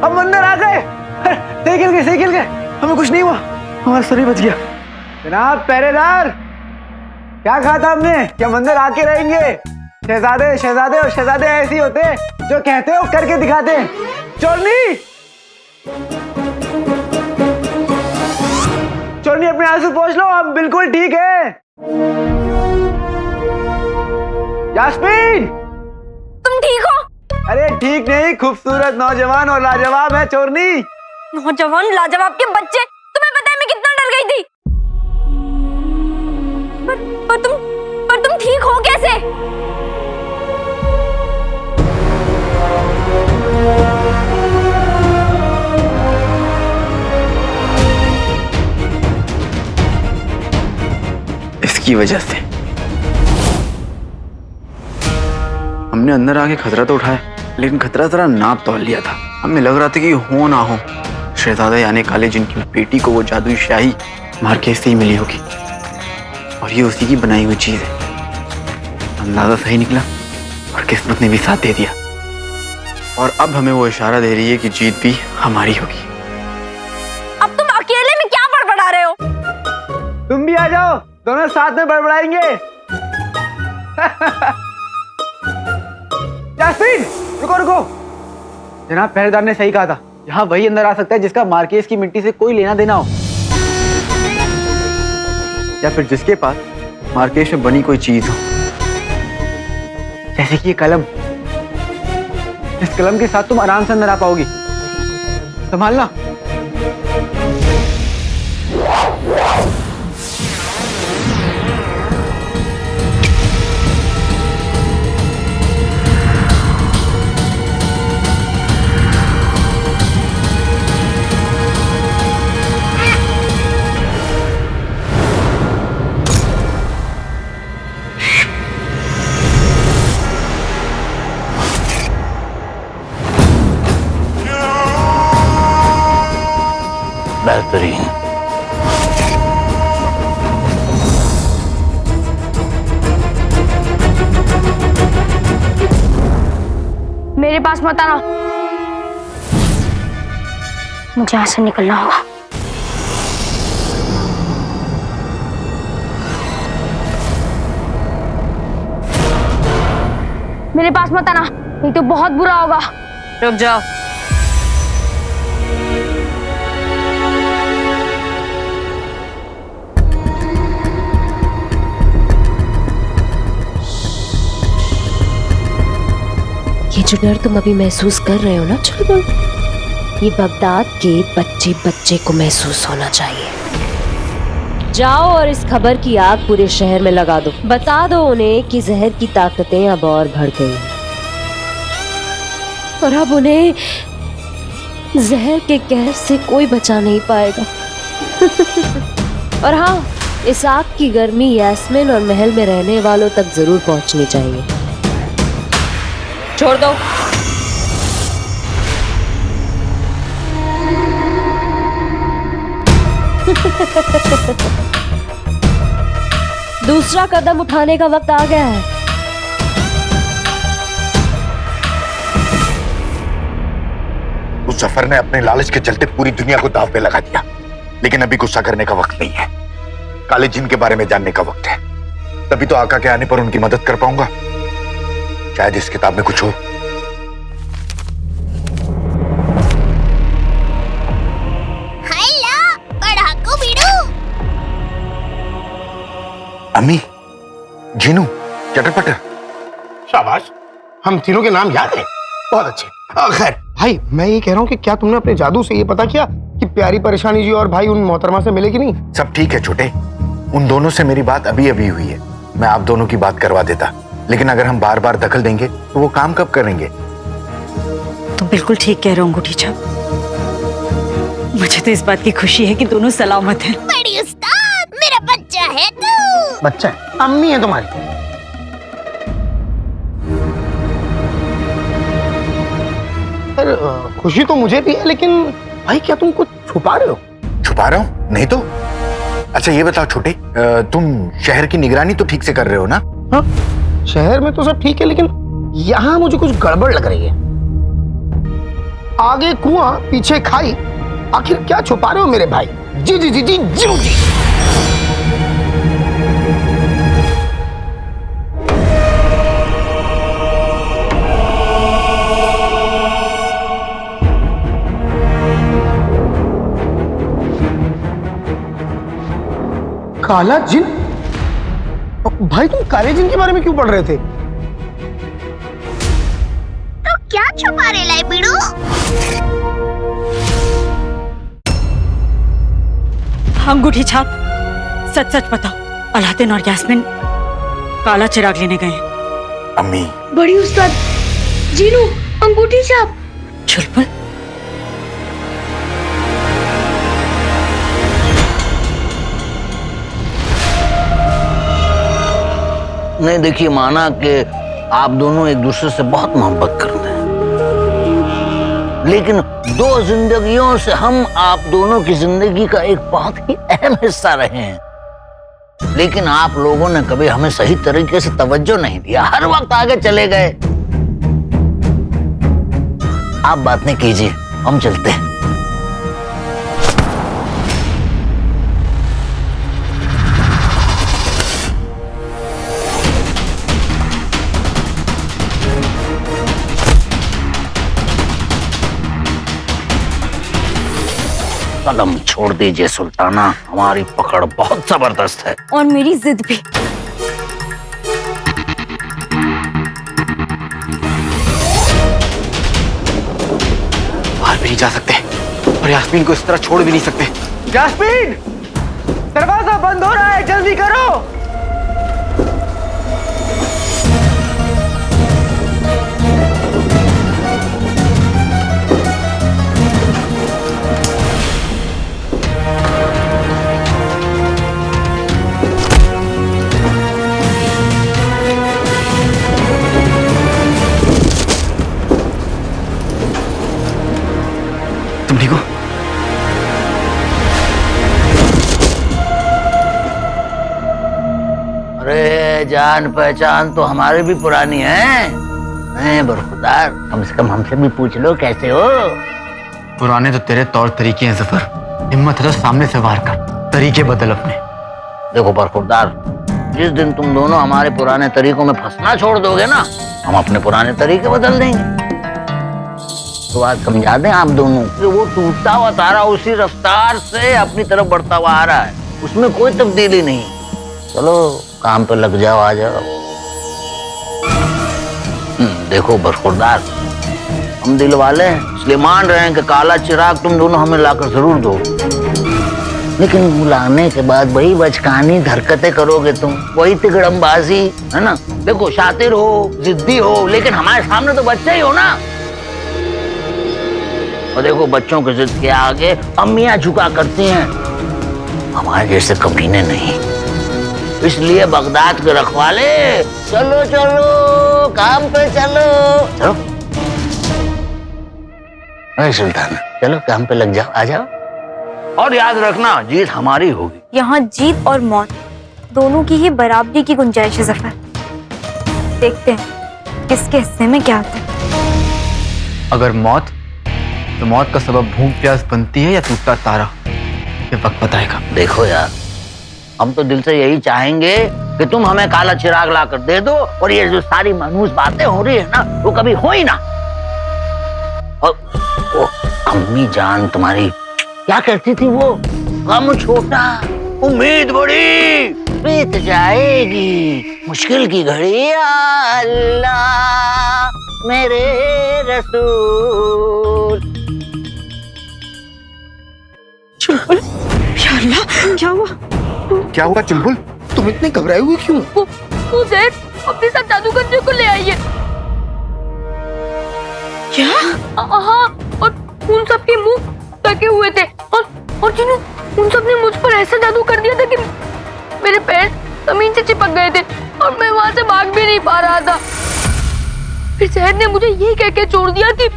हम अंदर आ गए। सही खेल गए, हमें कुछ नहीं हुआ, हमारा शरीर बच गया। जनाब पहरेदार, क्या कहा था हमने कि हम अंदर आके रहेंगे। शहजादे और शहजादे ऐसे ही होते हैं जो कहते हो करके दिखाते हैं। चोरनी अपने आंसू पोंछ लो, हम बिल्कुल ठीक है। यास्मीन, तुम ठीक हो? अरे ठीक नहीं, खूबसूरत नौजवान और लाजवाब है चोरनी। नौजवान लाजवाब के बच्चे, तुम्हें पता है मैं कितना डर गई थी। पर तुम ठीक हो कैसे? इसकी वजह से हमने अंदर आके खतरा तो उठाया, लेकिन खतरा जरा नाप तोल लिया था। हमें लग रहा था कि हो ना हो शहजादा यानी काले जिनकी बेटी को वो जादुई शाही मार्केस से ही मिली होगी, और ये उसी की बनाई हुई चीज है। अंदाजा सही निकला और किस्मत ने भी साथ दे दिया, और अब हमें वो इशारा दे रही है कि जीत भी हमारी होगी। अब तुम अकेले में क्या बड़बड़ा रहे हो? तुम भी आ जाओ, दोनों साथ में बड़बड़ाएंगे। यास्मीन, रुको। जनाब पहरेदार ने सही कहा था, यहाँ वही अंदर आ सकता है जिसका मार्केस की मिट्टी से कोई लेना देना हो, या फिर जिसके पास मार्केस में बनी कोई चीज हो, जैसे कि ये कलम। इस कलम के साथ तुम आराम से अंदर आ पाओगी, संभालना। बेहतरीन। मेरे पास मत आना, मुझे यहाँ से निकलना होगा। मेरे पास मत आना, नहीं तो बहुत बुरा होगा। रुक जाओ। ये जो डर तुम अभी महसूस कर रहे हो ना चलो, ये बगदाद के बच्चे बच्चे को महसूस होना चाहिए। जाओ और इस खबर की आग पूरे शहर में लगा दो। बता दो उन्हें कि जहर की ताकतें अब और बढ़ गई और अब उन्हें जहर के कहर से कोई बचा नहीं पाएगा। और हाँ, इस आग की गर्मी यास्मीन और महल में रहने वालों तक जरूर पहुंचनी चाहिए। छोड़ दो। दूसरा कदम उठाने का वक्त आ गया है। उस जफर ने अपने लालच के चलते पूरी दुनिया को दांव पे लगा दिया, लेकिन अभी गुस्सा करने का वक्त नहीं है। काले जिन के बारे में जानने का वक्त है, तभी तो आका के आने पर उनकी मदद कर पाऊंगा। शायद इस किताब में कुछ हो। अम्मी, जीनू, चटर पटर। शाबाश, हम तीनों के नाम याद हैं। बहुत अच्छे। खैर भाई, मैं ये कह रहा हूँ कि क्या तुमने अपने जादू से ये पता किया कि प्यारी परेशानी जी और भाई उन मोहतरमा से मिले कि नहीं? सब ठीक है छोटे, उन दोनों से मेरी बात अभी अभी हुई है। मैं आप दोनों की बात करवा देता, लेकिन अगर हम बार बार दखल देंगे तो वो काम कब करेंगे? तुम बिल्कुल ठीक कह रहे हो अंगूठी छाप। मुझे तो इस बात की खुशी है कि दोनों सलामत हैं। बड़ी उस्ताद, मेरा बच्चा है तू। बच्चा है, अम्मी है तुम्हारी। खुशी तो मुझे भी है, लेकिन भाई क्या तुम कुछ छुपा रहे हो? छुपा रहा हूँ? नहीं तो। अच्छा ये बताओ छोटे, तुम शहर की निगरानी तो ठीक से कर रहे हो ना? हाँ, शहर में तो सब ठीक है, लेकिन यहाँ मुझे कुछ गड़बड़ लग रही है। आगे कुआं पीछे खाई, आखिर क्या छुपा रहे हो मेरे भाई? जी जी जी जी जी जी। काला जिन? भाई तुम काले जिन के बारे में क्यों पढ़ रहे थे? तो क्या छुपा रहे लाई बिड़ू? अंगूठी छाप, सच सच बताओ, अलादीन और यास्मीन काला चिराग लेने गए हैं। अम्मी, बड़ी उस्ताद, जीनू, अंगूठी छाप। चुलबुल, नहीं देखिए, माना कि आप दोनों एक दूसरे से बहुत मोहब्बत करते हैं, लेकिन 2 जिंदगियों से हम आप दोनों की जिंदगी का एक बहुत ही अहम हिस्सा रहे हैं, लेकिन आप लोगों ने कभी हमें सही तरीके से तवज्जो नहीं दिया, हर वक्त आगे चले गए। आप बात नहीं कीजिए, हम चलते हैं। कदम छोड़ दीजिए सुल्ताना, हमारी पकड़ बहुत जबरदस्त है। और मेरी जिद भी। बाहर भी नहीं जा सकते और यास्मीन को इस तरह छोड़ भी नहीं सकते। यास्मीन, दरवाजा बंद हो रहा है, जल्दी करो। तुम ठीक हो? अरे जान पहचान तो हमारी भी पुरानी है। नहीं बरखुरदार, कम से कम हमसे भी पूछ लो कैसे हो। पुराने तो तेरे तौर तरीके हैं जफर, हिम्मत है तो सामने से वार कर, तरीके बदल अपने। देखो बरखुरदार, जिस दिन तुम दोनों हमारे पुराने तरीकों में फंसना छोड़ दोगे ना, हम अपने पुराने तरीके बदल देंगे। तो आज समझा दें आप दोनों कि वो टूटता हुआ तारा उसी रफ्तार से अपनी तरफ बढ़ता हुआ आ रहा है, उसमें कोई तब्दीली नहीं। चलो काम पे लग जाओ, आ जाओ। देखो बरखुरदार, हम दिल वाले हैं, इसलिए मान रहे हैं कि काला चिराग तुम दोनों हमें लाकर जरूर दो, लेकिन बुलाने के बाद वही बचकानी हरकतें करोगे तुम, वही तिगड़मबाजी, है ना। देखो शातिर हो, जिद्दी हो, लेकिन हमारे सामने तो बच्चे ही हो ना। और देखो बच्चों के जिद के आगे अम्मियां झुका करती हैं, हमारे जैसे कमीने नहीं। इसलिए बगदाद के रखवाले, चलो चलो काम पे चलो। चलो अरे सुल्तान, चलो काम पे लग जाओ, आ जाओ। और याद रखना, जीत हमारी होगी। यहाँ जीत और मौत दोनों की ही बराबरी की गुंजाइश है जफर। देखते हैं किसके हिस्से में क्या होता है। अगर मौत, तो मौत का सबब भूख प्यास बनती है या टूटता तारा, ये वक्त बताएगा। देखो यार, हम तो दिल से यही चाहेंगे कि तुम हमें काला चिराग ला कर दे दो, और ये जो सारी मनहूस बातें हो रही है ना, वो कभी हो ही ना। और वो अम्मी जान तुम्हारी क्या कहती थी, वो गम छोटा उम्मीद बड़ी, बीत जाएगी मुश्किल की घड़ी, या अल्लाह मेरे रसूल। चुलबुल, या अल्लाह, क्या हुआ? क्या हुआ चुलबुल? तुम इतने घबराए हुए क्यों? वो जैद अपने साथ जादू करने को ले आई है। क्या? हाँ, और उन सब के मुंह ढके हुए थे, और जिन्हों उन सब ने मुझ पर ऐसा जादू कर दिया था कि मेरे पैर जमीन से चिपक गए थे और मैं वहां से भाग भी नहीं पा रहा था। फिर शहर ने मुझे यही कह के छोड़ दिया कि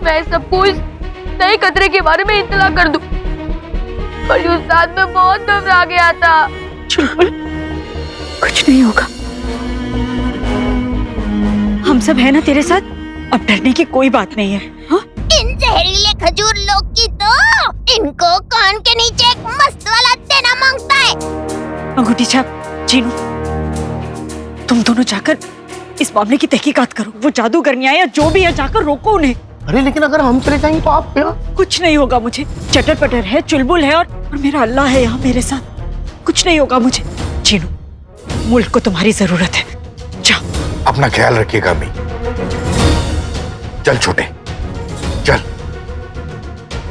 मैं सबको इस नए खतरे के बारे में इत्तला कर दूं। पर उस्ताद में बहुत घबरा गया था। चुलबुल, कुछ नहीं होगा, हम सब है ना तेरे साथ। अब डरने की कोई बात नहीं है। हाँ? इन जहरीले खजूर लोग की तो इनको कान के नीचे एक मस्त वाला देना मांगता है। अंगूठी छाप, चीनू, तुम दोनों जाकर इस मामले की तहकीकात करो। वो जादूगरनियां या जो भी है, जाकर रोको उन्हें। अरे लेकिन अगर हम चले जाएंगे तो आप यहाँ? कुछ नहीं होगा मुझे। चटर पटर है, चुलबुल है और मेरा अल्लाह है यहाँ मेरे साथ। कुछ नहीं होगा मुझे। चीनू, मुल्क को तुम्हारी जरूरत है, जाओ। अपना ख्याल रखिएगा अम्मी। चल छोटे, चल।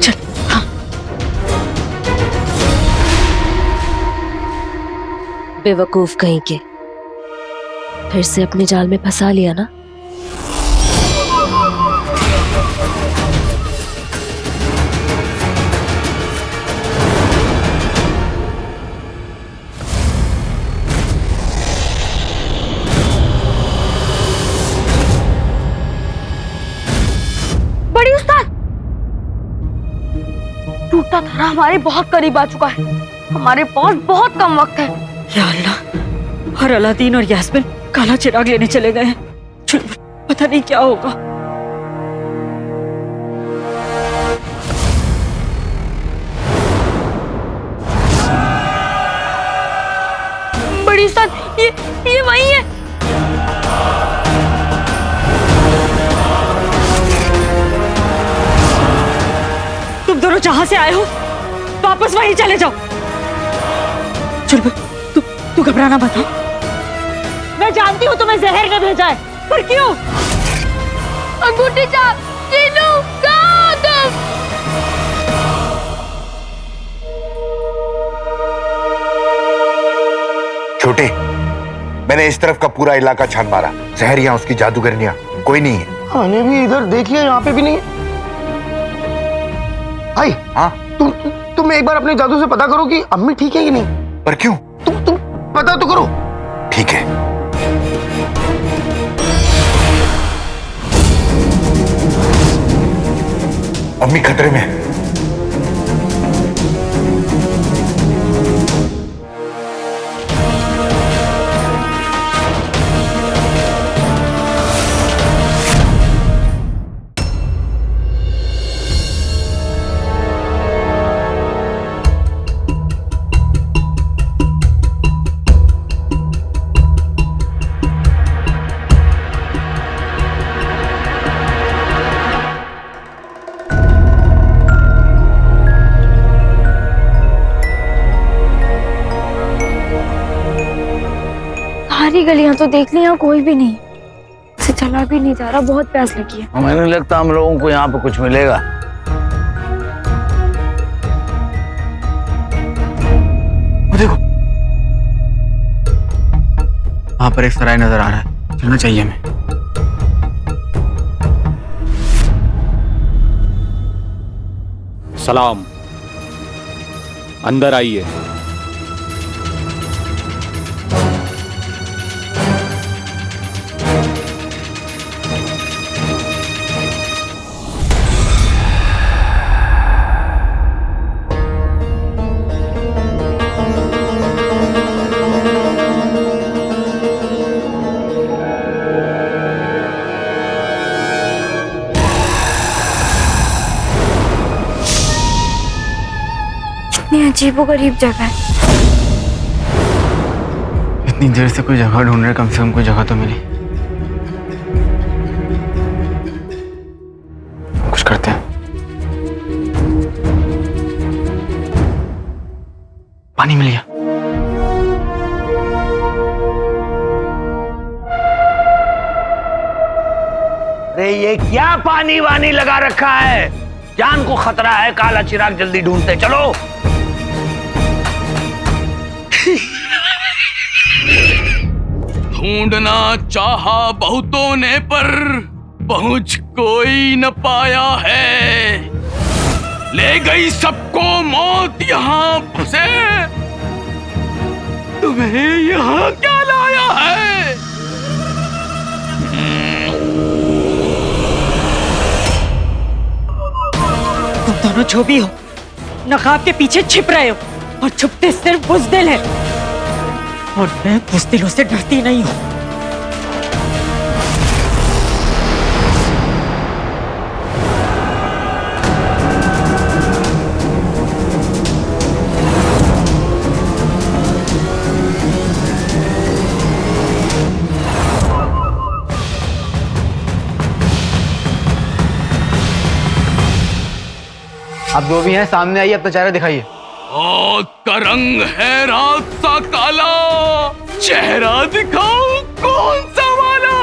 चल। हाँ। बेवकूफ कहीं के, फिर से अपने जाल में फंसा लिया ना। बड़ी उस्ताद, टूटा तारा हमारे बहुत करीब आ चुका है। हमारे पास बहुत कम वक्त है। या अल्लाह, और अलादीन और यास्मिन काला चिराग लेने चले गए हैं। चुलबुल, पता नहीं क्या होगा। बड़ी उस्ताद, ये वही है। तुम दोनों जहां से आए हो वापस वहीं चले जाओ। चुलबुल, तू घबराना मत। मैं जानती हूँ तुम्हें जहर ने भेजा है, पर क्यों? अंगूठी छाप, चीनू, कहाँ हो तुम? छोटे, मैंने इस तरफ का पूरा इलाका छान मारा। जहर यहाँ, उसकी जादूगरनियां कोई नहीं है। मैंने भी इधर देख लिया, यहाँ पे भी नहीं है। भाई, हाँ, तुम एक बार अपने जादू से पता करो कि अम्मी ठीक है कि नहीं। पर क्यों? तुम पता तो करो। ठीक है। अम्मी खतरे में है। सारी गलियां तो देख ली, यहाँ कोई भी नहीं। से चला भी नहीं जा रहा, बहुत प्यास लगी है। हमें नहीं लगता हम लोगों को यहाँ पे कुछ मिलेगा। वो देखो, वहां पर एक सराय नजर आ रहा है। चलना चाहिए हमें। सलाम, अंदर आइए। कितनी अजीबोगरीब जगह है। इतनी देर से कोई जगह ढूंढ रहे, कम से कम कोई जगह तो मिली। कुछ करते हैं। पानी मिल गया। अरे ये क्या पानी वानी लगा रखा है? जान को खतरा है। काला चिराग जल्दी ढूंढते चलो। ढूंढना चाहा बहुतों ने पर पहुंच कोई न पाया है। ले गई सबको मौत यहाँ से। तुम्हें यहाँ क्या लाया है? तुम दोनों जो भी हो, नकाब के पीछे छिप रहे हो और छुपते सिर्फ बुज़दिल है। और मैं बुज़दिलों से डरती नहीं हूं। आप जो भी हैं सामने आइए, अपना चेहरा दिखाइए। मौत का रंग है रात सा काला, चेहरा दिखाओ कौन सा वाला।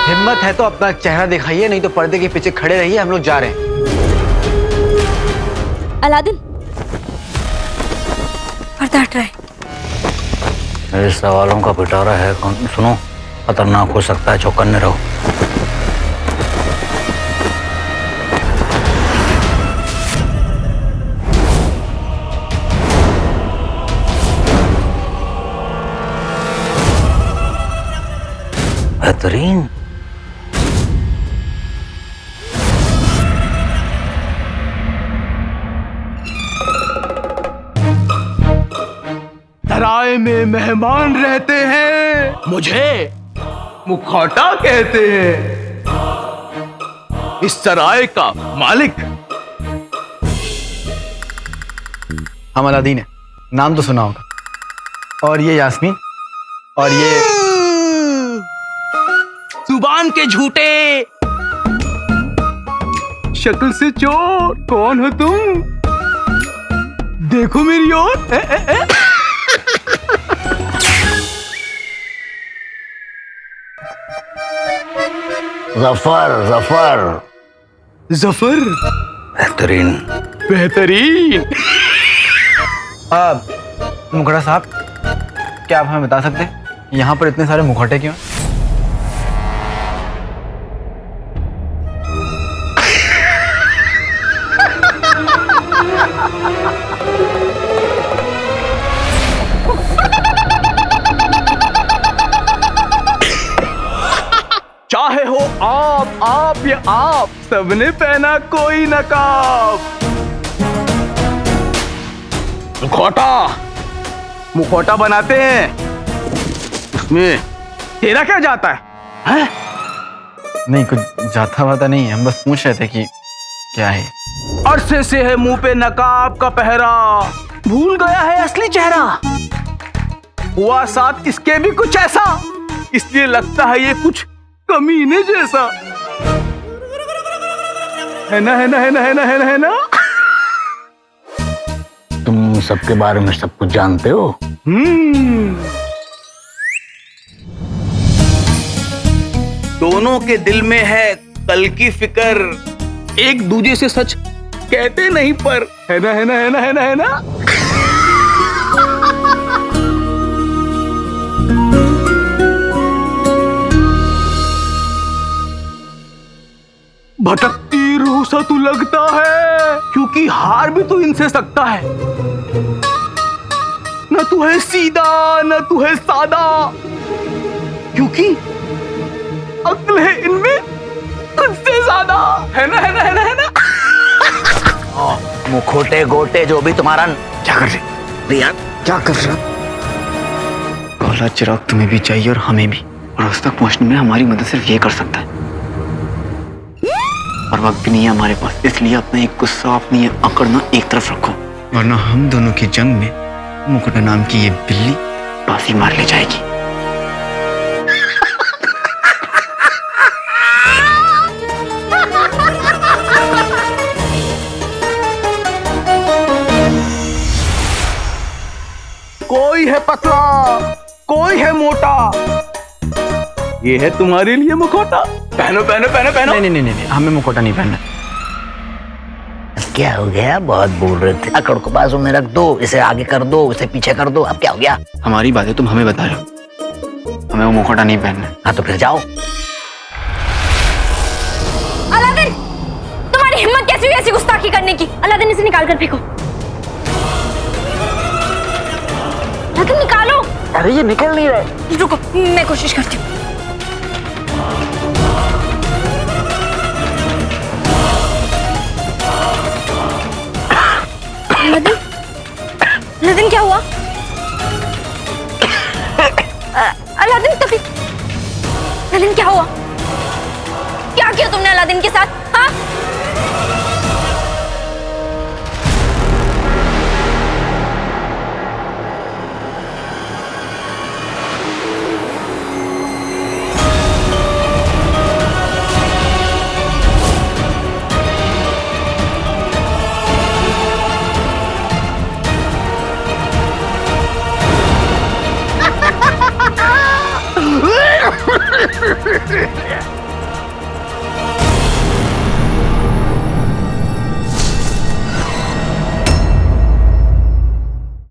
हिम्मत है तो अपना चेहरा दिखाइए, नहीं तो पर्दे के पीछे खड़े रहिए, हम लोग जा रहे हैं। अलादीन, पर्दा हट रहा है। मेरे सवालों का पिटारा है कौन? सुनो, खतरनाक हो सकता है, चौकन्ने रहो। बेहतरीन। सराय में मेहमान रहते हैं, मुझे मुखौटा कहते हैं। इस सराय का मालिक हम अलादीन है, नाम तो सुना होगा। और ये यास्मीन, और ये जुबान के झूठे, शक्ल से चोर। कौन हो तुम? देखो मेरी ओर। जफर, जफर, जफर। बेहतरीन। बेहतरीन। मुखड़ा साहब, क्या आप हमें बता सकते हैं यहाँ पर इतने सारे मुखौटे क्यों हैं? चाहे हो आप या आप, सबने पहना कोई नकाब। मुखौटा बनाते हैं, इसमें तेरा क्या जाता है? नहीं, कुछ जाता वाता नहीं है, हम बस पूछ रहे थे कि क्या है। अरसे से है मुंह पे नकाब का पहरा, भूल गया है असली चेहरा। हुआ साथ इसके भी कुछ ऐसा, इसलिए लगता है ये कुछ कमीने जैसा। है ना, है ना, है ना, है ना, है ना, है ना? तुम सबके बारे में सब कुछ जानते हो? दोनों के दिल में है कल की फिक्र, एक दूजे से सच कहते नहीं पर। है ना, है ना, है ना, है ना, है ना? भटकती रूह सा तू लगता है, क्योंकि हार भी तो इनसे सकता है। न तू है सीधा, न तू है सादा, क्योंकि अक्ल है इनमें तुझसे ज्यादा। है ना, है ना, है ना, है ना? मुखोटे गोटे जो भी तुम्हारा। क्या कर रहे? यार क्या कर रहे? काला चिराग तुम्हें भी चाहिए और हमें भी, और उस तक पहुंचने में हमारी मदद सिर्फ ये कर सकता है। और वक्त भी नहीं है हमारे पास, इसलिए अपना एक गुस्सा, अपनी ये अकड़ना एक तरफ रखो, वरना हम दोनों की जंग में मुकुटा नाम की ये बिल्ली बाजी मार ले जाएगी। कोई है पतला, कोई है मोटा, ये है तुम्हारे लिए मुखौटा। पहनो, पहनो, पहनो, पहनो। नहीं नहीं नहीं नहीं, हमें मुखौटा नहीं पहनना। क्या हो गया? बहुत बोल रहे थे। अकड़ को बाजू में रख दो, इसे आगे कर दो, इसे पीछे कर दो। अब क्या हो गया? हमारी बात है, तुम हमें बता रहे हो, हमें वो मुखौटा नहीं पहनना है। हाँ तो फिर जाओ। अलादीन, तुम्हारी हिम्मत कैसी हुई ऐसी गुस्ताखी करने की? अलादीन, इसे निकाल कर फेंको। अलादीन, निकालो। अरे ये निकल नहीं रहे। रुको, मैं कोशिश करती हूँ। अलादीन, अलादीन क्या हुआ? अलादीन, तभी अलादीन क्या हुआ? क्या किया तुमने अलादीन के साथ?